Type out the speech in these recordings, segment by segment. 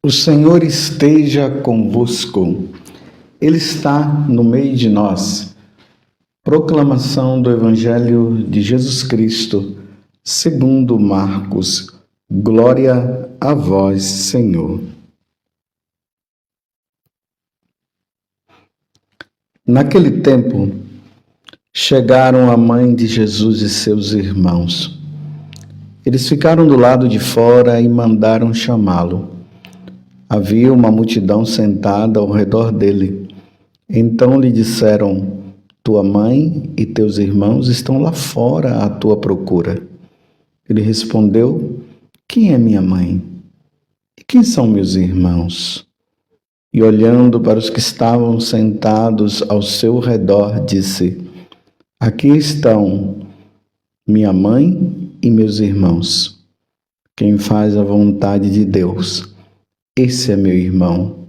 O Senhor esteja convosco, Ele está no meio de nós. Proclamação do Evangelho de Jesus Cristo, segundo Marcos. Glória a vós, Senhor. Naquele tempo, chegaram a mãe de Jesus e seus irmãos. Eles ficaram do lado de fora e mandaram chamá-lo. Havia uma multidão sentada ao redor dele. Então lhe disseram: tua mãe e teus irmãos estão lá fora à tua procura. Ele respondeu: quem é minha mãe? E quem são meus irmãos? E olhando para os que estavam sentados ao seu redor, disse: aqui estão minha mãe e meus irmãos. Quem faz a vontade de Deus, esse é meu irmão,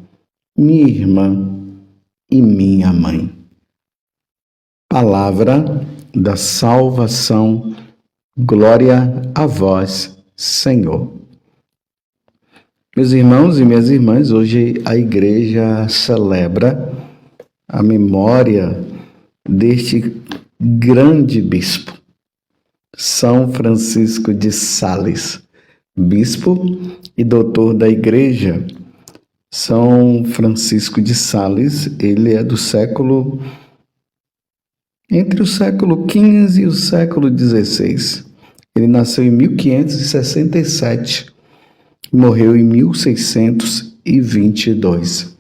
minha irmã e minha mãe. Palavra da salvação, glória a vós, Senhor. Meus irmãos e minhas irmãs, hoje a igreja celebra a memória deste grande bispo, São Francisco de Sales, bispo e doutor da igreja. São Francisco de Sales, ele é do entre o século XV e o século XVI. Ele nasceu em 1567 e morreu em 1622.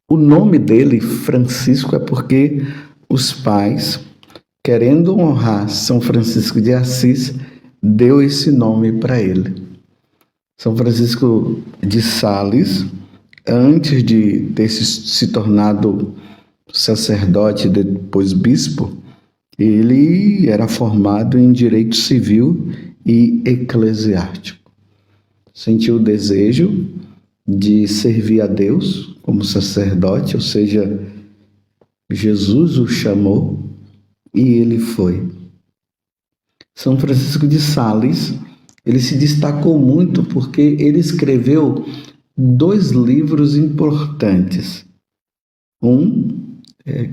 O nome dele, Francisco, é porque os pais, querendo honrar São Francisco de Assis, deu esse nome para ele. São Francisco de Sales, antes de ter se tornado sacerdote e depois bispo, ele era formado em direito civil e eclesiástico. Sentiu o desejo de servir a Deus como sacerdote, ou seja, Jesus o chamou e ele foi. São Francisco de Sales, ele se destacou muito porque ele escreveu 2 livros importantes. Um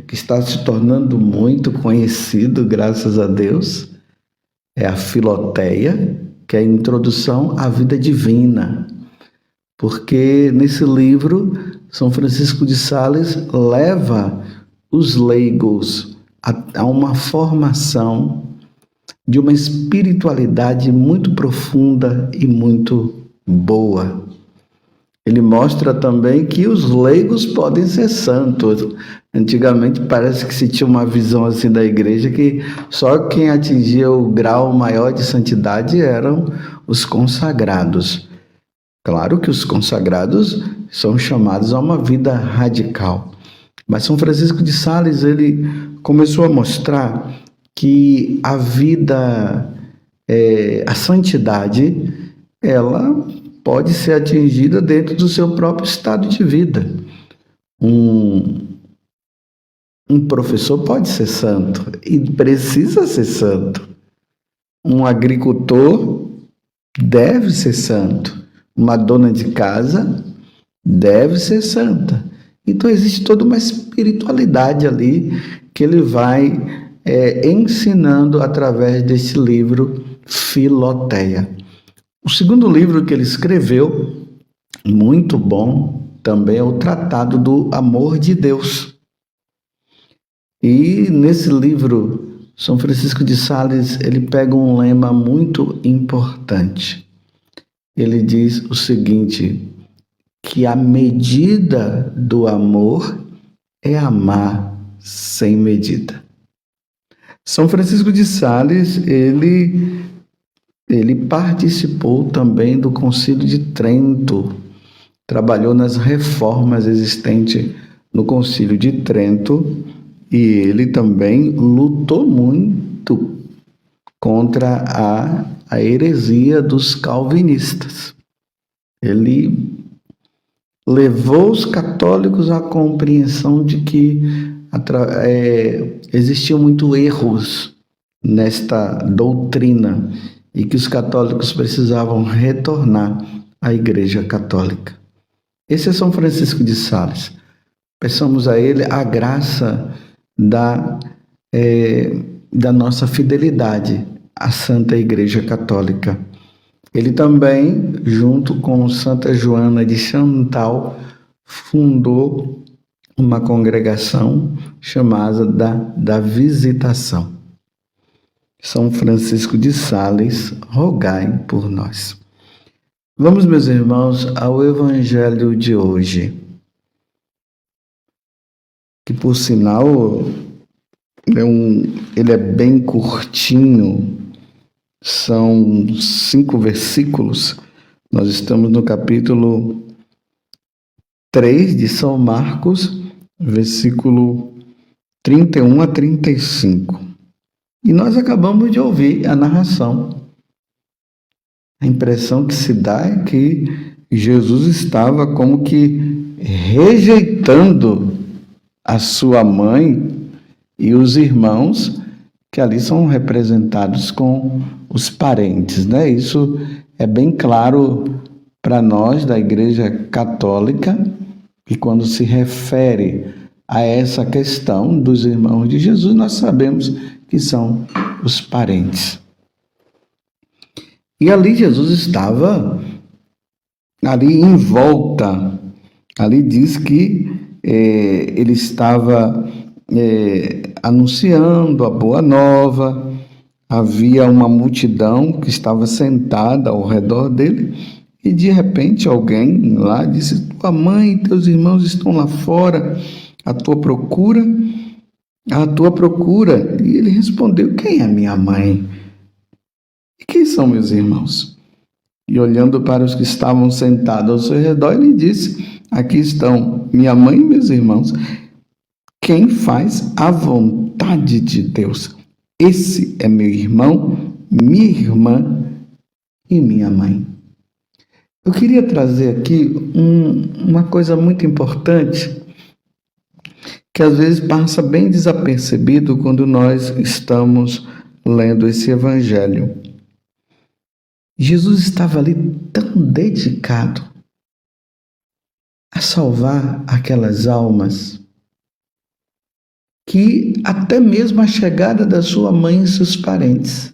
que está se tornando muito conhecido, graças a Deus, é a Filoteia, que é a introdução à vida divina. Porque nesse livro, São Francisco de Sales leva os leigos a uma formação de uma espiritualidade muito profunda e muito boa. Ele mostra também que os leigos podem ser santos. Antigamente parece que se tinha uma visão assim da igreja que só quem atingia o grau maior de santidade eram os consagrados. Claro que os consagrados são chamados a uma vida radical. Mas São Francisco de Sales, ele começou a mostrar que a vida, a santidade, ela pode ser atingida dentro do seu próprio estado de vida. Um professor pode ser santo e precisa ser santo. Um agricultor deve ser santo. Uma dona de casa deve ser santa. Então existe toda uma espiritualidade ali que ele vai ensinando através desse livro Filoteia. O segundo livro que ele escreveu, muito bom, também é o Tratado do Amor de Deus. E nesse livro, São Francisco de Sales, ele pega um lema muito importante. Ele diz o seguinte, que a medida do amor é amar sem medida. São Francisco de Sales, ele participou também do Concílio de Trento, trabalhou nas reformas existentes no Concílio de Trento e ele também lutou muito contra a heresia dos calvinistas. Ele levou os católicos à compreensão de que existiam muitos erros nesta doutrina e que os católicos precisavam retornar à Igreja Católica. Esse é São Francisco de Sales. Peçamos a ele a graça da nossa fidelidade à Santa Igreja Católica. Ele também, junto com Santa Joana de Chantal, fundou uma congregação chamada da Visitação. São Francisco de Sales, rogai por nós. Vamos, meus irmãos, ao Evangelho de hoje, que por sinal ele é bem curtinho, são 5 versículos. Nós estamos no capítulo 3 de São Marcos, versículo 31 a 35. E nós acabamos de ouvir a narração. A impressão que se dá é que Jesus estava como que rejeitando a sua mãe e os irmãos, que ali são representados com os parentes, né? Isso é bem claro para nós da Igreja Católica, que quando se refere a essa questão dos irmãos de Jesus, nós sabemos que são os parentes. E ali Jesus estava ali em volta. Ali diz que ele estava anunciando a boa nova. Havia uma multidão que estava sentada ao redor dele e de repente alguém lá disse: tua mãe e teus irmãos estão lá fora à tua procura. E ele respondeu: quem é minha mãe? E quem são meus irmãos? E olhando para os que estavam sentados ao seu redor, ele disse: aqui estão minha mãe e meus irmãos. Quem faz a vontade de Deus, esse é meu irmão, minha irmã e minha mãe. Eu queria trazer aqui uma coisa muito importante, que às vezes passa bem desapercebido quando nós estamos lendo esse evangelho. Jesus estava ali tão dedicado a salvar aquelas almas, que até mesmo a chegada da sua mãe e seus parentes,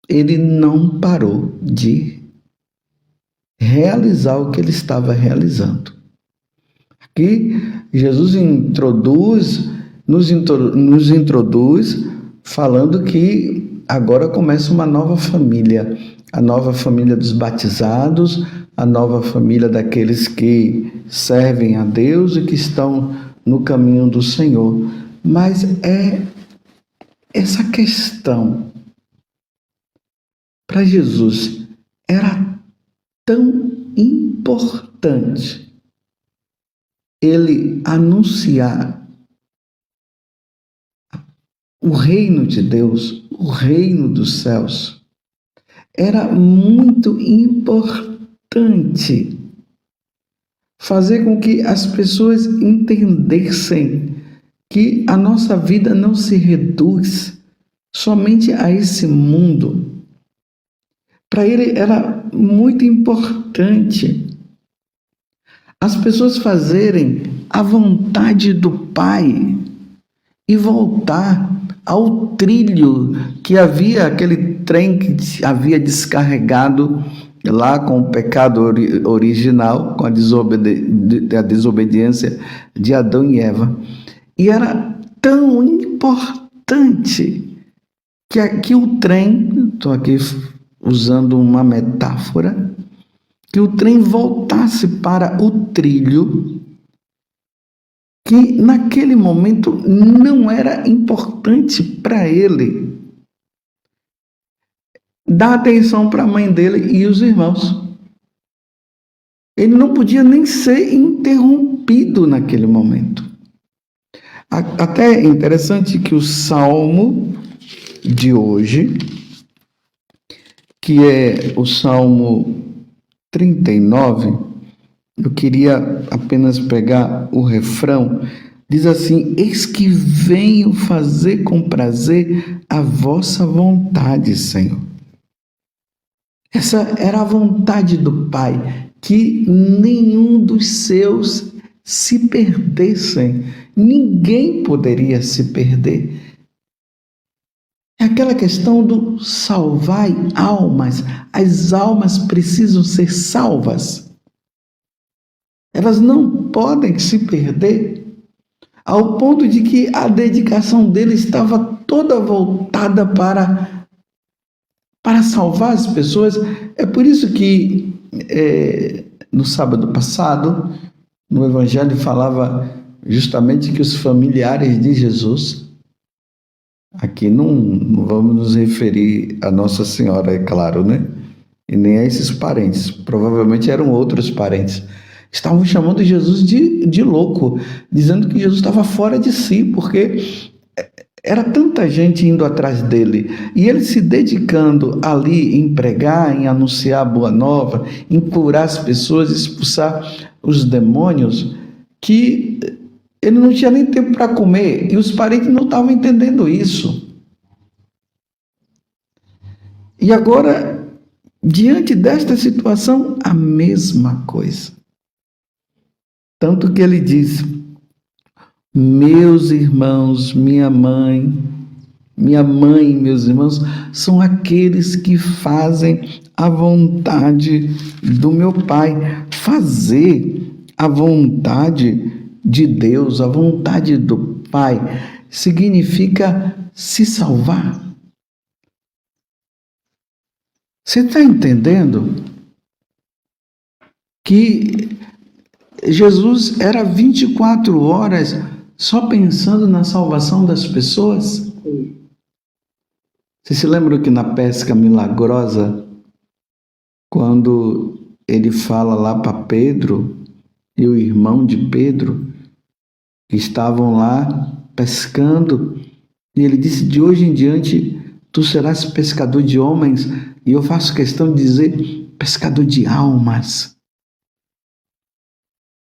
ele não parou de realizar o que ele estava realizando. Aqui Jesus nos introduz falando que agora começa uma nova família, a nova família dos batizados, a nova família daqueles que servem a Deus e que estão no caminho do Senhor. Mas essa questão para Jesus era tão importante, ele anunciar o reino de Deus, o reino dos céus. Era muito importante fazer com que as pessoas entendessem que a nossa vida não se reduz somente a esse mundo. Para ele era muito importante as pessoas fazerem a vontade do Pai e voltar ao trilho que havia, aquele trem que havia descarregado lá com o pecado original, com a desobediência de Adão e Eva. E era tão importante que o trem, estou aqui usando uma metáfora, que o trem voltasse para o trilho, que naquele momento não era importante para ele dar atenção para a mãe dele e os irmãos. Ele não podia nem ser interrompido naquele momento. Até é interessante que o Salmo de hoje, que é o Salmo 39, eu queria apenas pegar o refrão, diz assim: eis que venho fazer com prazer a vossa vontade, Senhor. Essa era a vontade do Pai, que nenhum dos seus se perdessem. Ninguém poderia se perder. É aquela questão do salvai almas. As almas precisam ser salvas. Elas não podem se perder, ao ponto de que a dedicação dele estava toda voltada para salvar as pessoas. É por isso que no sábado passado, no Evangelho, falava justamente que os familiares de Jesus, aqui não vamos nos referir a Nossa Senhora, é claro, né? E nem a esses parentes, provavelmente eram outros parentes, estavam chamando Jesus de louco, dizendo que Jesus estava fora de si, porque era tanta gente indo atrás dele, e ele se dedicando ali em pregar, em anunciar a boa nova, em curar as pessoas, expulsar os demônios, que ele não tinha nem tempo para comer, e os parentes não estavam entendendo isso. E agora, diante desta situação, a mesma coisa. Tanto que ele diz: meus irmãos, minha mãe e meus irmãos são aqueles que fazem a vontade do meu Pai. Fazer a vontade de Deus, a vontade do Pai, significa se salvar. Você está entendendo que Jesus era 24 horas só pensando na salvação das pessoas? Você se lembra que na pesca milagrosa, quando ele fala lá para Pedro e o irmão de Pedro, que estavam lá pescando, e ele disse: de hoje em diante tu serás pescador de homens, e eu faço questão de dizer pescador de almas,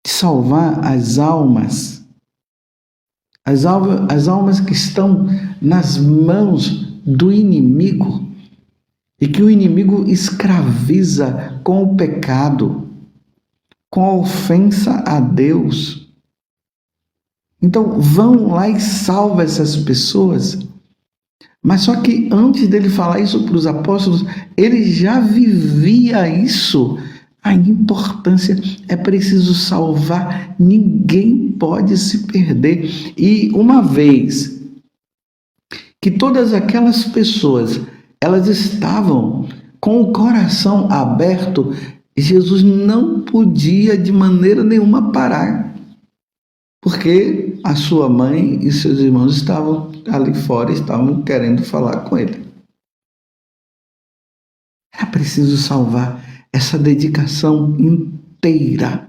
de salvar as almas, as almas que estão nas mãos do inimigo, e que o inimigo escraviza com o pecado, com a ofensa a Deus. Então vão lá e salva essas pessoas. Mas só que antes dele falar isso para os apóstolos, ele já vivia isso. A importância é preciso salvar, ninguém pode se perder. E uma vez que todas aquelas pessoas, elas estavam com o coração aberto, Jesus não podia de maneira nenhuma parar, porque a sua mãe e seus irmãos estavam ali fora, estavam querendo falar com ele. Era preciso salvar, essa dedicação inteira.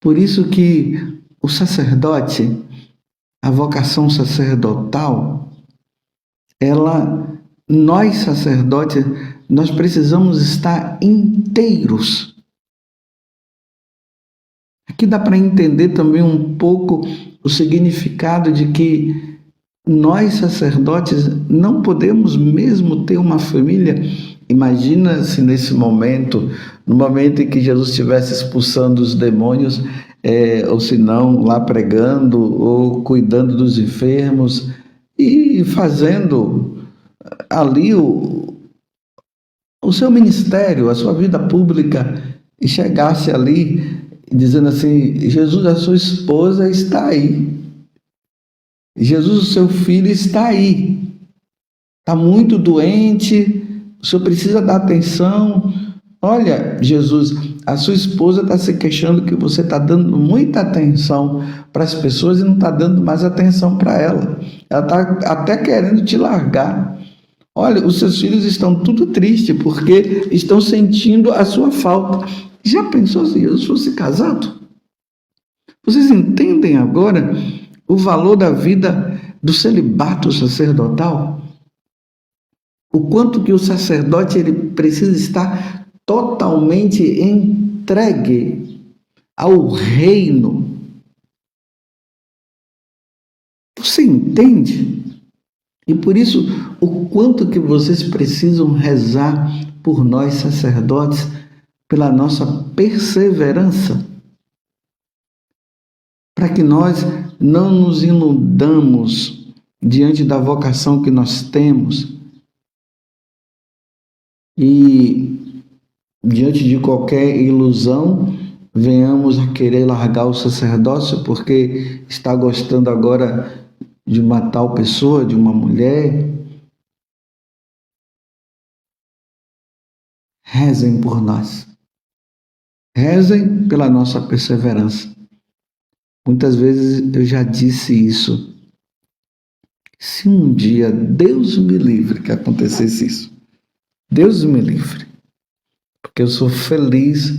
Por isso que o sacerdote, a vocação sacerdotal, nós sacerdotes, nós precisamos estar inteiros. Aqui dá para entender também um pouco o significado de que nós sacerdotes não podemos mesmo ter uma família. Imagina se nesse momento, no momento em que Jesus estivesse expulsando os demônios, ou se não, lá pregando ou cuidando dos enfermos e fazendo ali o seu ministério, a sua vida pública, e chegasse ali dizendo assim: Jesus, a sua esposa está aí. Jesus, o seu filho está aí. Está muito doente, o senhor precisa dar atenção. Olha, Jesus, a sua esposa está se queixando que você está dando muita atenção para as pessoas e não está dando mais atenção para ela. Ela está até querendo te largar. Olha, os seus filhos estão tudo tristes porque estão sentindo a sua falta. Já pensou se Jesus fosse casado? Vocês entendem agora o valor da vida do celibato sacerdotal? O quanto que o sacerdote ele precisa estar totalmente entregue ao reino. Você entende? E por isso, o quanto que vocês precisam rezar por nós sacerdotes, pela nossa perseverança, para que nós não nos iludamos diante da vocação que nós temos e diante de qualquer ilusão venhamos a querer largar o sacerdócio porque está gostando agora de uma tal pessoa, de uma mulher. Rezem por nós. Rezem pela nossa perseverança. Muitas vezes eu já disse isso. Se um dia, Deus me livre que acontecesse isso. Deus me livre. Porque eu sou feliz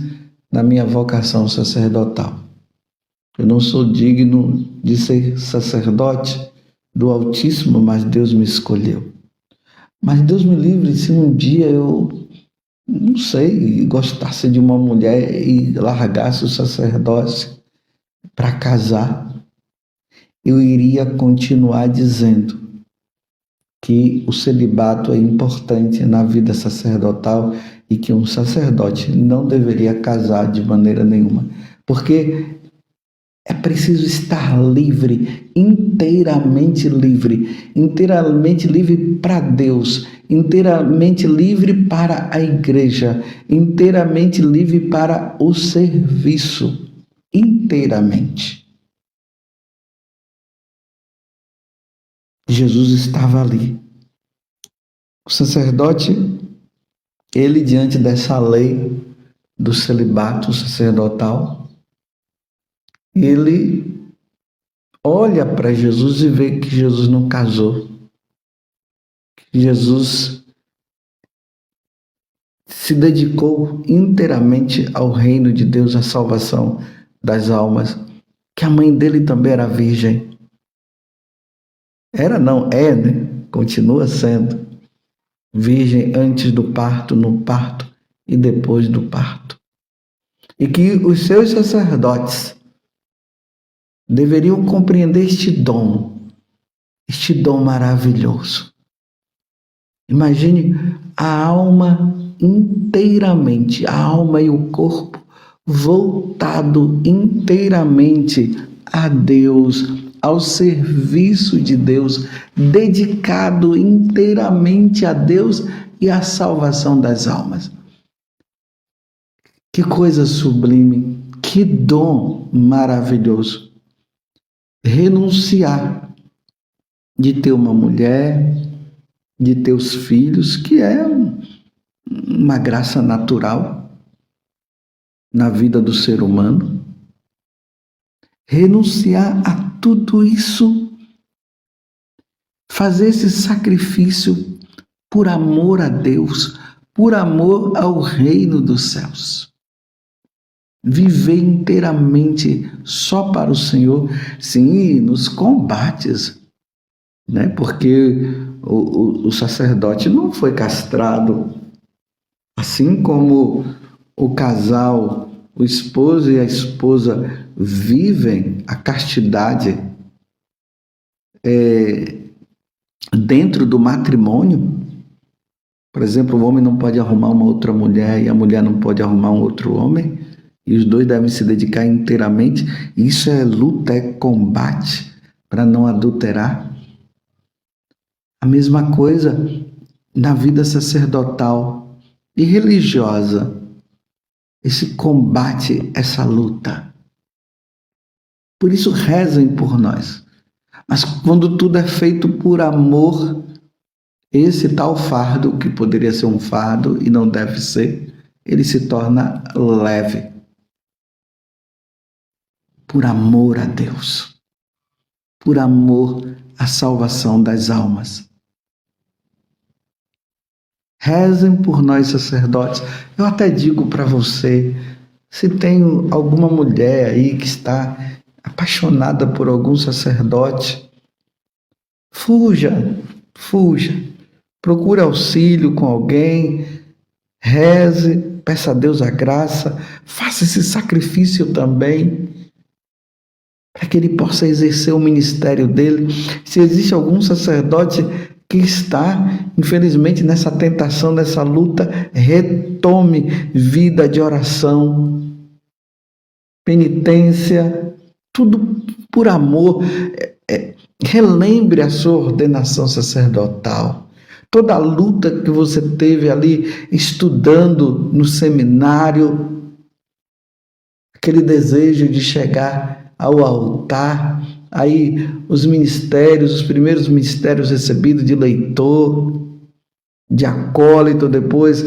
na minha vocação sacerdotal. Eu não sou digno de ser sacerdote do Altíssimo, mas Deus me escolheu. Mas Deus me livre se um dia eu, não sei, gostasse de uma mulher e largasse o sacerdócio para casar. Eu iria continuar dizendo que o celibato é importante na vida sacerdotal e que um sacerdote não deveria casar de maneira nenhuma, porque é preciso estar livre, inteiramente livre para Deus, inteiramente livre para a igreja, inteiramente livre para o serviço, inteiramente. Jesus estava ali. O sacerdote, ele diante dessa lei do celibato sacerdotal, ele olha para Jesus e vê que Jesus não casou. Que Jesus se dedicou inteiramente ao reino de Deus, à salvação das almas. Que a mãe dele também era virgem. Era não, é, né? Continua sendo virgem antes do parto, no parto e depois do parto. E que os seus sacerdotes deveriam compreender este dom maravilhoso. Imagine a alma inteiramente, a alma e o corpo voltado inteiramente a Deus, ao serviço de Deus, dedicado inteiramente a Deus e à salvação das almas. Que coisa sublime, que dom maravilhoso. Renunciar de ter uma mulher, de ter os filhos, que é uma graça natural na vida do ser humano. Renunciar a tudo isso, fazer esse sacrifício por amor a Deus, por amor ao reino dos céus. Viver inteiramente só para o Senhor, sim, nos combates, né? Porque o sacerdote não foi castrado, assim como o casal, o esposo e a esposa vivem a castidade dentro do matrimônio. Por exemplo, o homem não pode arrumar uma outra mulher e a mulher não pode arrumar um outro homem, e os dois devem se dedicar inteiramente. Isso é luta, é combate para não adulterar. A mesma coisa na vida sacerdotal e religiosa. Esse combate, essa luta. Por isso rezem por nós. Mas quando tudo é feito por amor, esse tal fardo, que poderia ser um fardo e não deve ser, ele se torna leve. Por amor a Deus. Por amor à salvação das almas. Rezem por nós, sacerdotes. Eu até digo para você, se tem alguma mulher aí que está apaixonada por algum sacerdote, fuja. Procure auxílio com alguém, reze, peça a Deus a graça, faça esse sacrifício também, para que ele possa exercer o ministério dele. Se existe algum sacerdote que está, infelizmente, nessa tentação, nessa luta, retome vida de oração, penitência, tudo por amor. Relembre a sua ordenação sacerdotal. Toda a luta que você teve ali estudando no seminário, aquele desejo de chegar ao altar, aí os ministérios, os primeiros ministérios recebidos de leitor, de acólito, depois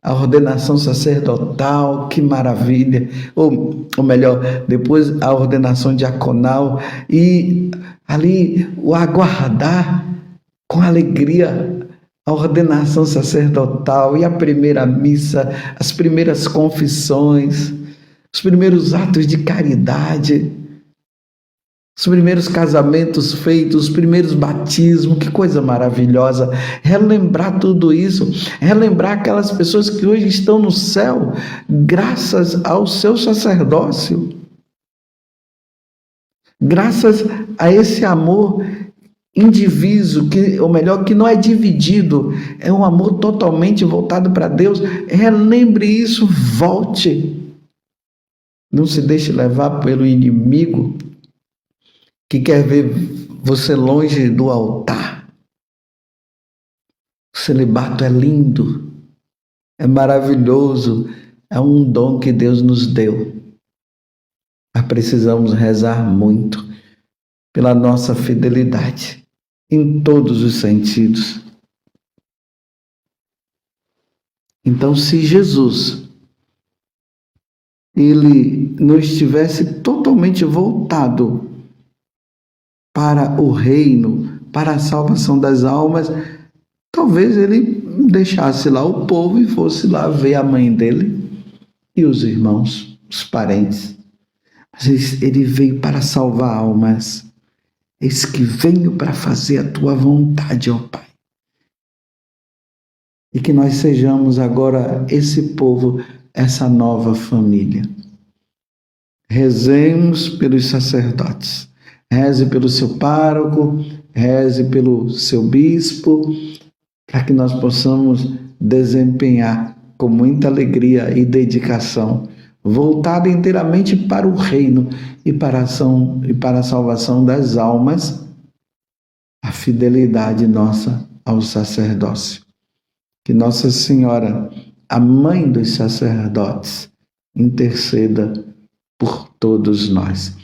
a ordenação sacerdotal, que maravilha, ou melhor, depois a ordenação diaconal, e ali o aguardar com alegria a ordenação sacerdotal e a primeira missa, as primeiras confissões, os primeiros atos de caridade, os primeiros casamentos feitos, os primeiros batismos, que coisa maravilhosa. Relembrar tudo isso, relembrar aquelas pessoas que hoje estão no céu, graças ao seu sacerdócio, graças a esse amor indiviso, ou melhor, que não é dividido, é um amor totalmente voltado para Deus. Relembre isso, volte. Não se deixe levar pelo inimigo que quer ver você longe do altar. O celibato é lindo, é maravilhoso, é um dom que Deus nos deu. Mas precisamos rezar muito pela nossa fidelidade, em todos os sentidos. Então, se Jesus ele não estivesse totalmente voltado para o reino, para a salvação das almas, talvez ele deixasse lá o povo e fosse lá ver a mãe dele e os irmãos, os parentes. Mas ele veio para salvar almas. Eis que venho para fazer a tua vontade, ó Pai. E que nós sejamos agora esse povo, essa nova família. Rezemos pelos sacerdotes. Reze pelo seu pároco, reze pelo seu bispo, para que nós possamos desempenhar com muita alegria e dedicação, voltada inteiramente para o reino e para a salvação das almas, a fidelidade nossa ao sacerdócio. Que Nossa Senhora, a mãe dos sacerdotes, interceda por todos nós.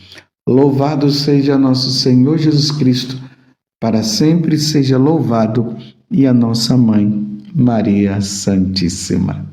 Louvado seja nosso Senhor Jesus Cristo, para sempre seja louvado, e a nossa mãe, Maria Santíssima.